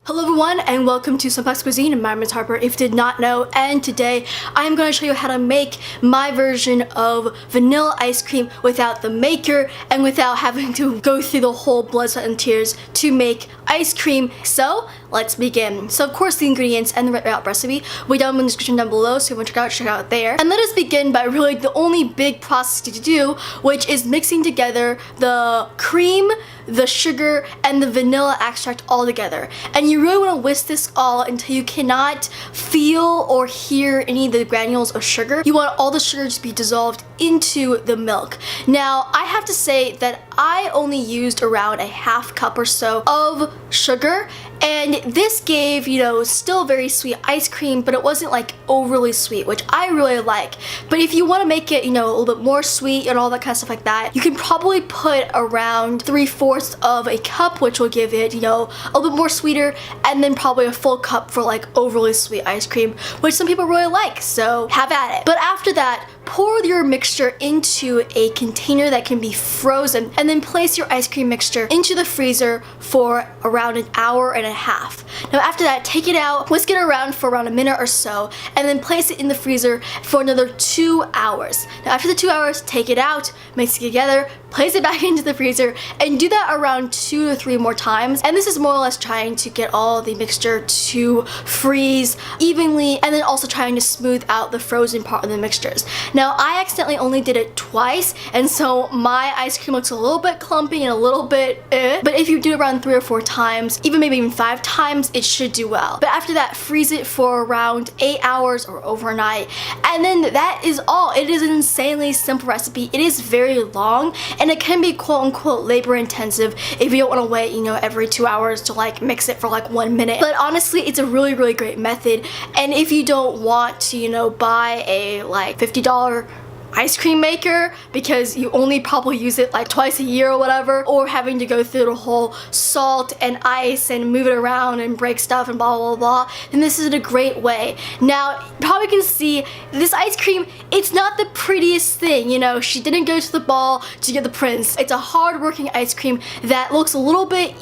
Hello everyone and welcome to Simplex Cuisine. My name is Harper if you did not know, and today I'm going to show you how to make my version of vanilla ice cream without the maker and without having to go through the whole blood, sweat, and tears to make ice cream. So let's begin. So of course the ingredients and the route recipe will be down in the description down below, so if you want to check it out there. And let us begin by really the only big process to do, which is mixing together the cream, the sugar, and the vanilla extract all together. And you really want to whisk this all until you cannot feel or hear any of the granules of sugar. You want all the sugar to be dissolved into the milk. Now, I have to say that I only used around a half cup or so of sugar, and this gave, still very sweet ice cream, but it wasn't like overly sweet, which I really like. But if you want to make it, a little bit more sweet and all that kind of stuff like that, you can probably put around 3/4 of a cup, which will give it, a little bit more sweeter, and then probably a full cup for like overly sweet ice cream, which some people really like, so have at it. But after that, pour your mixture into a container that can be frozen, and then place your ice cream mixture into the freezer for around an hour and a half. Now after that, take it out, whisk it around for around a minute or so, and then place it in the freezer for another 2 hours. Now after the 2 hours, take it out, mix it together, place it back into the freezer, and do that around 2 to 3 more times. And this is more or less trying to get all the mixture to freeze evenly, and then also trying to smooth out the frozen part of the mixtures. Now I accidentally only did it twice, and so my ice cream looks a little bit clumpy and a little bit but if you do it around 3 or 4 times, maybe even 5 times, it should do well. But after that, freeze it for around 8 hours or overnight, and then that is all. It is an insanely simple recipe. It is very long, and it can be quote-unquote labor intensive if you don't want to wait, every 2 hours to like mix it for like 1 minute. But honestly, it's a really great method. And if you don't want to, buy a like $50 ice cream maker because you only probably use it like twice a year or whatever, or having to go through the whole salt and ice and move it around and break stuff and blah blah blah, then this is a great way. Now you probably can see this ice cream, it's not the prettiest thing, she didn't go to the ball to get the prince. It's a hard-working ice cream that looks a little bit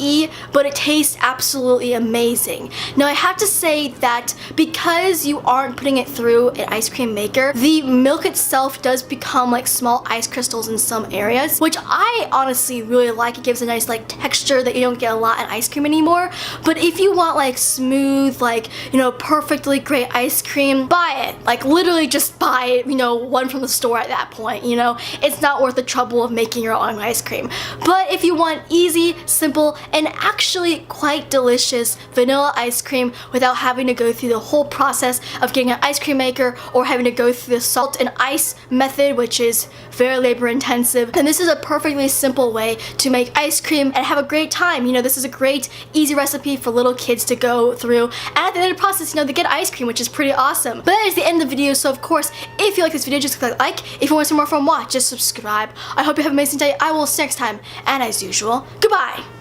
but it tastes absolutely amazing. Now I have to say that because you aren't putting it through an ice cream maker, the milk itself does become like small ice crystals in some areas, which I honestly really like. It gives a nice like texture that you don't get a lot in ice cream anymore. But if you want like smooth, like perfectly great ice cream, buy it. Like literally just buy it, one from the store at that point. It's not worth the trouble of making your own ice cream. But if you want easy, simple, and actually quite delicious vanilla ice cream without having to go through the whole process of getting an ice cream maker or having to go through the salt and ice method, which is very labor intensive, and this is a perfectly simple way to make ice cream and have a great time. This is a great easy recipe for little kids to go through, and at the end of the process, they get ice cream, which is pretty awesome. But that is the end of the video. So of course, if you like this video, just click like. If you want to see more from Watch, just subscribe. I hope you have an amazing day. I will see you next time, and as usual, goodbye.